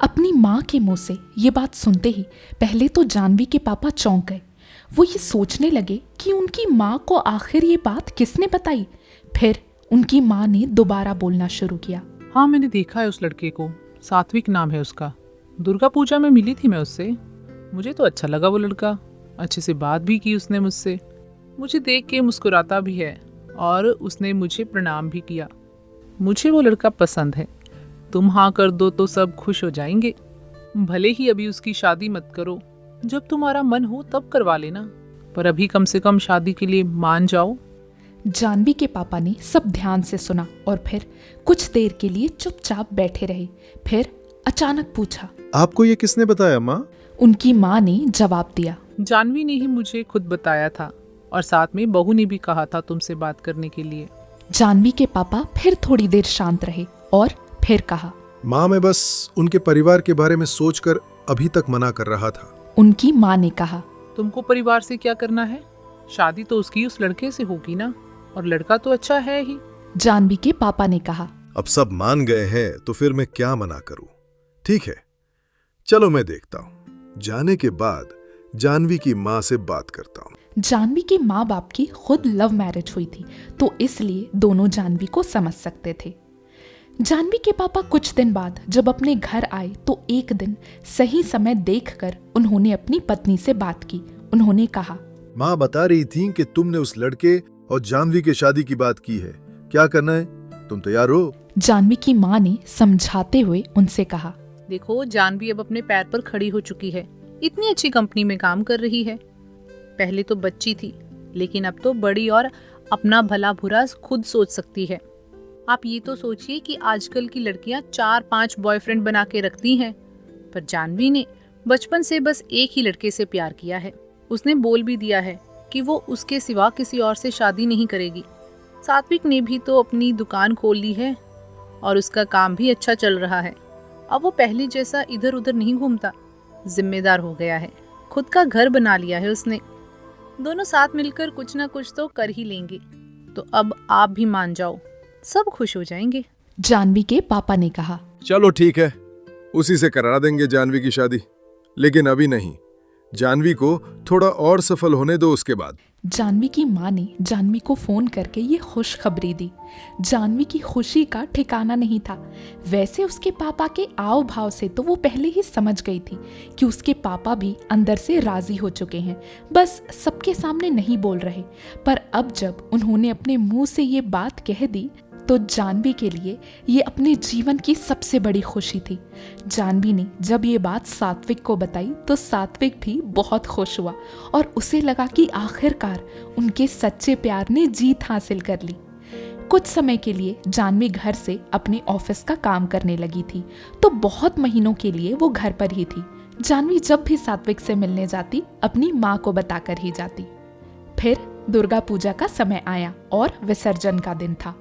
अपनी माँ के मुंह से ये बात सुनते ही पहले तो जानवी के पापा चौंक गए। वो ये सोचने लगे कि उनकी माँ को आखिर ये बात किसने बताई। फिर उनकी माँ ने दोबारा बोलना शुरू किया। हाँ, मैंने देखा है उस लड़के को, सात्विक नाम है उसका। दुर्गा पूजा में मिली थी मैं उससे। मुझे तो अच्छा लगा वो लड़का, अच्छे से बात भी की उसने मुझसे। मुझे देख के मुस्कुराता भी है और उसने मुझे प्रणाम भी किया। मुझे वो लड़का पसंद है। तुम हाँ कर दो तो सब खुश हो जाएंगे। भले ही अभी उसकी शादी मत करो, जब तुम्हारा मन हो तब करवा लेना, पर अभी कम से कम शादी के लिए मान जाओ। जानवी के पापा ने सब ध्यान से सुना और फिर कुछ देर के लिए चुपचाप बैठे रहे। फिर अचानक पूछा, आपको ये किसने बताया माँ? उनकी माँ ने जवाब दिया, जानवी ने ही मुझे खुद बताया था और साथ में बहू ने भी कहा था तुमसे बात करने के लिए। जानवी के पापा फिर थोड़ी देर शांत रहे और फिर कहा, माँ, मैं बस उनके परिवार के बारे में सोचकर अभी तक मना कर रहा था। उनकी माँ ने कहा, तुमको परिवार से क्या करना है? शादी तो उसकी उस लड़के से होगी ना, और लड़का तो अच्छा है ही। जानवी के पापा ने कहा, अब सब मान गए हैं तो फिर मैं क्या मना करूं? ठीक है, चलो मैं देखता हूं। जाने के बाद जानवी की माँ से बात करता हूं। जानवी के माँ बाप की खुद लव मैरिज हुई थी, तो इसलिए दोनों जानवी को समझ सकते थे। जानवी के पापा कुछ दिन बाद जब अपने घर आए तो एक दिन सही समय देखकर उन्होंने अपनी पत्नी से बात की। उन्होंने कहा, माँ बता रही थी कि तुमने उस लड़के और जानवी के शादी की बात की है। क्या करना है? तुम तैयार हो? जानवी की माँ ने समझाते हुए उनसे कहा, देखो, जानवी अब अपने पैर पर खड़ी हो चुकी है। इतनी अच्छी कंपनी में काम कर रही है। पहले तो बच्ची थी, लेकिन अब तो बड़ी और अपना भला बुरा खुद सोच सकती है। आप ये तो सोचिए कि आजकल की लड़कियां 4-5 बॉयफ्रेंड बना के रखती हैं, पर जानवी ने बचपन से बस एक ही लड़के से प्यार किया है। उसने बोल भी दिया है कि वो उसके सिवा किसी और से शादी नहीं करेगी। सात्विक ने भी तो अपनी दुकान खोल ली है और उसका काम भी अच्छा चल रहा है। अब वो पहले जैसा इधर उधर नहीं घूमता, जिम्मेदार हो गया है, खुद का घर बना लिया है उसने। दोनों साथ मिलकर कुछ ना कुछ तो कर ही लेंगे। तो अब आप भी मान जाओ, सब खुश हो जाएंगे। जानवी के पापा ने कहा, चलो ठीक है, उसी से करा देंगे जानवी की शादी, लेकिन अभी नहीं। जानवी को थोड़ा और सफल होने दो, उसके बाद। जानवी की माँ ने जानवी को फोन करके ये खुशखबरी दी। जानवी की खुशी का ठिकाना नहीं था। वैसे उसके पापा के आव भाव से तो वो पहले ही समझ गई थी कि उसके पापा भी अंदर से राजी हो चुके हैं, बस सबके सामने नहीं बोल रहे। पर अब जब उन्होंने अपने मुंह से ये बात कह दी तो जानवी के लिए ये अपने जीवन की सबसे बड़ी खुशी थी। जानवी ने जब ये बात सात्विक को बताई तो सात्विक भी बहुत खुश हुआ और उसे लगा कि आखिरकार उनके सच्चे प्यार ने जीत हासिल कर ली। कुछ समय के लिए जानवी घर से अपने ऑफिस का काम करने लगी थी, तो बहुत महीनों के लिए वो घर पर ही थी। जानवी जब भी सात्विक से मिलने जाती अपनी माँ को बताकर ही जाती। फिर दुर्गा पूजा का समय आया और विसर्जन का दिन था।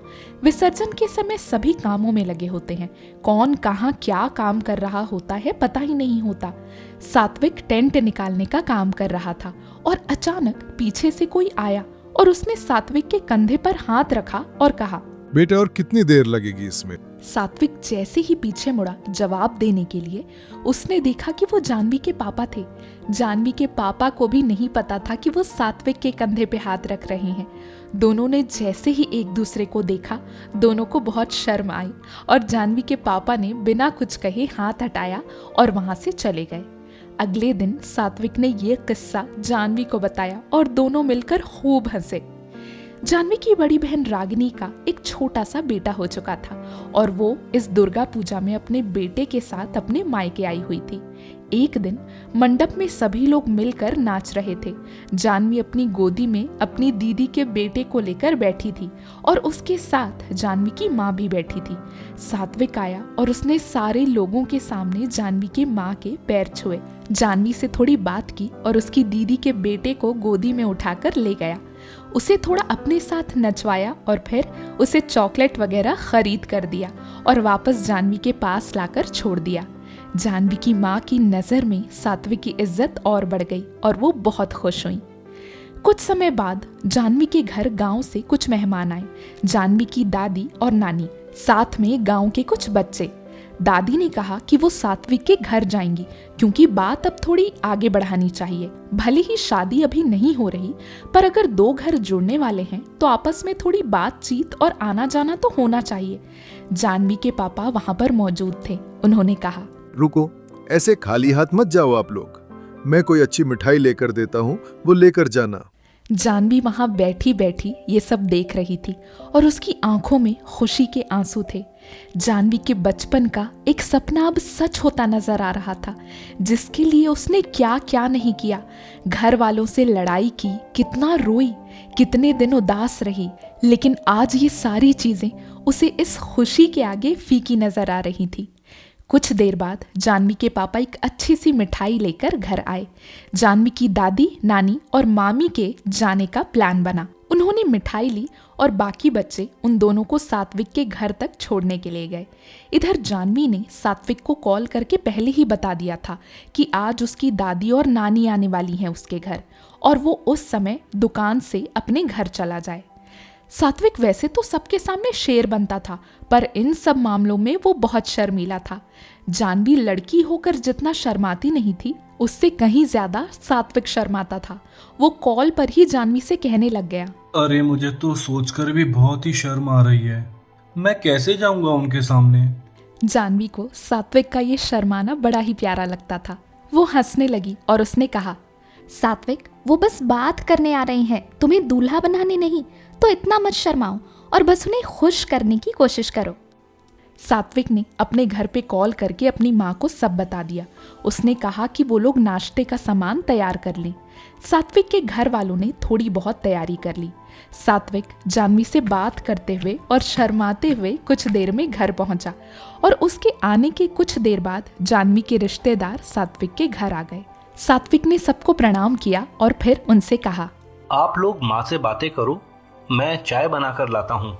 विसर्जन के समय सभी कामों में लगे होते हैं। कौन कहाँ क्या काम कर रहा होता है पता ही नहीं होता। सात्विक टेंट निकालने का काम कर रहा था और अचानक पीछे से कोई आया और उसने सात्विक के कंधे पर हाथ रखा और कहा, बेटा, और कितनी देर लगेगी इसमें? सात्विक जैसे ही पीछे मुड़ा जवाब देने के लिए, उसने देखा कि वो जानवी के पापा थे। जानवी के पापा को भी नहीं पता था कि वो सात्विक के कंधे पे हाथ रख रहे हैं। दोनों ने जैसे ही एक दूसरे को देखा, दोनों को बहुत शर्म आई और जानवी के पापा ने बिना कुछ कहे हाथ हटाया और वहां से चले गए। अगले दिन सात्विक ने ये किस्सा जानवी को बताया और दोनों मिलकर खूब हंसे। जानवी की बड़ी बहन रागिनी का एक छोटा सा बेटा हो चुका था और वो इस दुर्गा पूजा में अपने बेटे के साथ अपने मायके आई हुई थी। एक दिन मंडप में सभी लोग मिलकर नाच रहे थे। जानवी अपनी गोदी में अपनी दीदी के बेटे को लेकर बैठी थी और उसके साथ जानवी की माँ भी बैठी थी। सात्विक आया और उसने सारे लोगों के सामने जानवी के माँ के पैर छुए, जानवी से थोड़ी बात की और उसकी दीदी के बेटे को गोदी में उठाकर ले गया। उसे थोड़ा अपने साथ नचवाया और फिर उसे चॉकलेट वगैरह खरीद कर दिया और वापस जानवी के पास लाकर छोड़ दिया। जानवी की माँ की नज़र में सात्विक की इज्जत और बढ़ गई और वो बहुत खुश हुई। कुछ समय बाद जानवी के घर गांव से कुछ मेहमान आए। जानवी की दादी और नानी, साथ में गांव के कुछ बच्चे। दादी ने कहा कि वो सात्विक के घर जाएंगी क्योंकि बात अब थोड़ी आगे बढ़ानी चाहिए। भले ही शादी अभी नहीं हो रही, पर अगर दो घर जुड़ने वाले हैं तो आपस में थोड़ी बातचीत और आना जाना तो होना चाहिए। जानवी के पापा वहां पर मौजूद थे। उन्होंने कहा, रुको, ऐसे खाली हाथ मत जाओ आप लोग। मैं कोई अच्छी मिठाई लेकर देता हूँ, वो लेकर जाना। जानवी वहां बैठी बैठी ये सब देख रही थी और उसकी आंखों में खुशी के आंसू थे। जानवी के बचपन का एक सपना अब सच होता नजर आ रहा था, जिसके लिए उसने क्या क्या नहीं किया। घर वालों से लड़ाई की, कितना रोई, कितने दिन उदास रही, लेकिन आज ये सारी चीजें उसे इस खुशी के आगे फीकी नजर आ रही थी। कुछ देर बाद जानवी के पापा एक अच्छी सी मिठाई लेकर घर आए। जानवी की दादी, नानी और मामी के जाने का प्लान बना। उन्होंने मिठाई ली और बाकी बच्चे उन दोनों को सात्विक के घर तक छोड़ने के लिए गए। इधर जानवी ने सात्विक को कॉल करके पहले ही बता दिया था कि आज उसकी दादी और नानी आने वाली हैं उसके घर, और वो उस समय दुकान से अपने घर चला जाए। सात्विक वैसे तो सबके सामने शेर बनता था, पर इन सब मामलों में वो बहुत शर्मीला था। जानवी लड़की होकर जितना शर्माती नहीं थी, उससे कहीं ज्यादा सात्विक शर्माता था। वो कॉल पर ही जानवी से कहने लग गया, अरे मुझे तो सोचकर भी बहुत ही शर्म आ रही है। मैं कैसे जाऊंगा उनके सामने? जानवी को सात्विक का ये शर्माना बड़ा ही प्यारा लगता था। वो हंसने लगी और उसने कहा, सात्विक, वो बस बात करने आ रहे हैं, तुम्हें दूल्हा बनाने नहीं, तो इतना मत शर्माओ और बस उन्हें खुश करने की कोशिश करो। सात्विक ने अपने घर पे कॉल करके अपनी माँ को सब बता दिया। उसने कहा कि वो लोग नाश्ते का सामान तैयार कर लें। सात्विक के घर वालों ने थोड़ी बहुत तैयारी कर ली। सात्विक जानवी से बात करते हुए और शर्माते हुए कुछ देर में घर पहुंचा, और उसके आने के कुछ देर बाद जानवी के रिश्तेदार सात्विक के घर आ गए। सात्विक ने सबको प्रणाम किया और फिर उनसे कहा, आप लोग माँ से बातें करो, मैं चाय बनाकर लाता हूँ।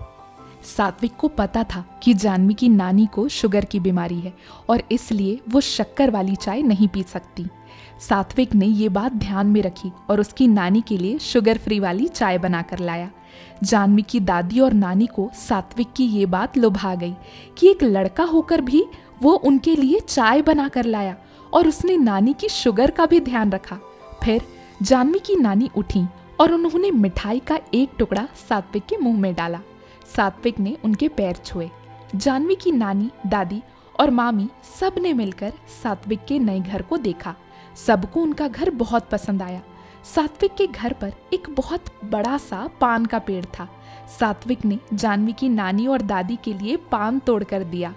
सात्विक को पता था कि जानवी की नानी को शुगर की बीमारी है और इसलिए वो शक्कर वाली चाय नहीं पी सकती। सात्विक ने ये बात ध्यान में रखी और उसकी नानी के लिए शुगर फ्री वाली चाय बनाकर लाया। जानवी की दादी और नानी को सात्विक की ये बात लुभा गई कि एक लड़का होकर भी वो उनके लिए चाय बनाकर लाया, और उसने नानी की शुगर का भी ध्यान रखा। फिर जानवी की नानी उठी और उन्होंने मिठाई का एक टुकड़ा सात्विक के मुंह में डाला। सात्विक ने उनके पैर छुए। जानवी की नानी, दादी और मामी सब ने मिलकर सात्विक के नए घर को देखा। सबको उनका घर बहुत पसंद आया। सात्विक के घर पर एक बहुत बड़ा सा पान का पेड़ था। सात्विक ने जानवी की नानी और दादी के लिए पान तोड़कर दिया।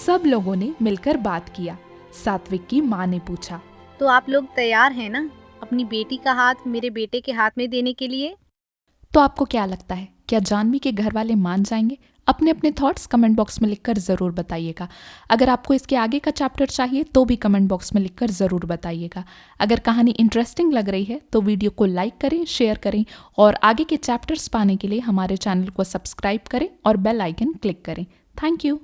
सब लोगों ने मिलकर बात किया। सात्विक की माँ ने पूछा, तो आप लोग तैयार हैं ना अपनी बेटी का हाथ मेरे बेटे के हाथ में देने के लिए? तो आपको क्या लगता है, क्या जानवी के घर वाले मान जाएंगे? अपने अपने थॉट्स कमेंट बॉक्स में लिखकर ज़रूर बताइएगा। अगर आपको इसके आगे का चैप्टर चाहिए तो भी कमेंट बॉक्स में लिखकर ज़रूर बताइएगा। अगर कहानी इंटरेस्टिंग लग रही है तो वीडियो को लाइक करें, शेयर करें, और आगे के चैप्टर्स पाने के लिए हमारे चैनल को सब्सक्राइब करें और बेल आइकन क्लिक करें। Thank you.